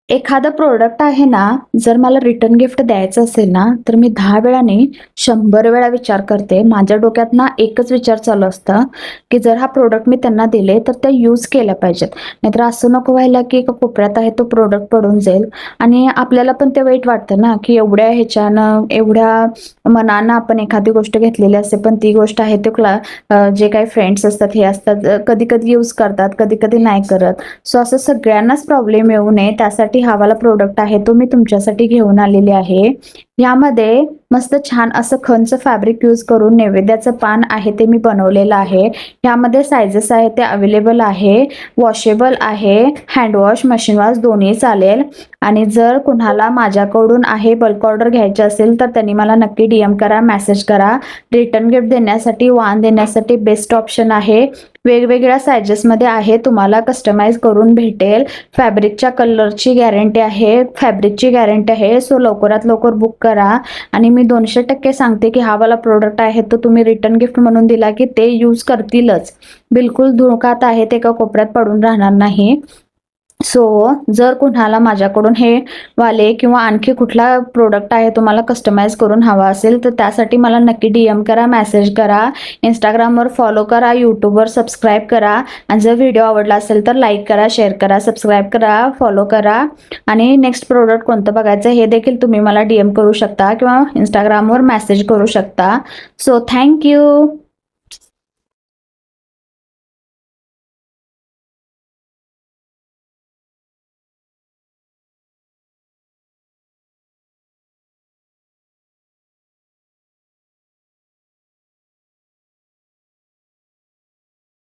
एखादं प्रोडक्ट आहे ना, जर मला रिटर्न गिफ्ट द्यायचं असेल ना, तर मी 10 वेळा नाही 100 वेळा विचार करते. माझ्या डोक्यात ना एकच विचार चालू असतं, की जर हा प्रोडक्ट मी त्यांना दिले तर ते यूज केल्या पाहिजेत. नाहीतर असं नको व्हायला, की एका कोपऱ्यात आहे तो प्रोडक्ट पडून जाईल आणि आपल्याला पण ते वाईट वाटतं ना, की एवढ्या ह्याच्यानं, एवढ्या मनानं आपण एखादी गोष्ट घेतलेली असते, पण ती गोष्ट आहे ते जे काही फ्रेंड्स असतात हे असतात, कधी-कधी यूज करतात, कधी-कधी नाही करत. सो असं सगळ्यांनाच प्रॉब्लेम येऊ नये त्यासाठी हा वाला प्रोडक्ट आहे तो मी तुमच्यासाठी घेऊन आलेले आहे. यामध्ये मस्त छान असं खणचं फॅब्रिक यूज करून नैवेद्याचं पान आहे ते मी बनवलेलं आहे. यामध्ये साइजेस आहे ते अवेलेबल आहे. वॉशेबल आहे, हँडवॉश, मशीन वॉश दोन्ही चालेल. आणि जर कुणाला माझ्याकडून आहे बल्क ऑर्डर घ्यायची असेल तर त्यांनी मला नक्की DM करा, मेसेज करा. रिटर्न गिफ्ट देण्यासाठी, वाण देण्यासाठी बेस्ट ऑप्शन आहे. वेगवेगळ्या साइजेसमध्ये आहे, तुम्हाला कस्टमाइज करून भेटेल. फॅब्रिकच्या कलरची गॅरंटी आहे, फॅब्रिकची गॅरंटी आहे. सो लवकरात लवकर बुक करा. आणि मी 200% सांगते की हा वाला प्रोडक्ट आहे तो तुम्ही रिटर्न गिफ्ट म्हणून दिला की ते यूज करतीलच. बिलकुल धोकात आहे, ते एका कोपऱ्यात पडून राहणार नाही. सो जर कुणाला माझ्याकडून हे वाले किंवा आणखी कुठला प्रोडक्ट आहे तुम्हाला कस्टमाइज करून हवा असेल तर त्यासाठी मला नक्की DM करा, मेसेज करा, इंस्टाग्रामवर फॉलो करा, यूट्यूबवर सबस्क्राईब करा. आणि जर व्हिडिओ आवडला असेल तर लाईक करा, शेअर करा, सबस्क्राईब करा, फॉलो करा. आणि नेक्स्ट प्रोडक्ट कोणतं बघायचं हे देखील तुम्ही मला DM करू शकता किंवा इंस्टाग्रामवर मेसेज करू शकता. So thank you.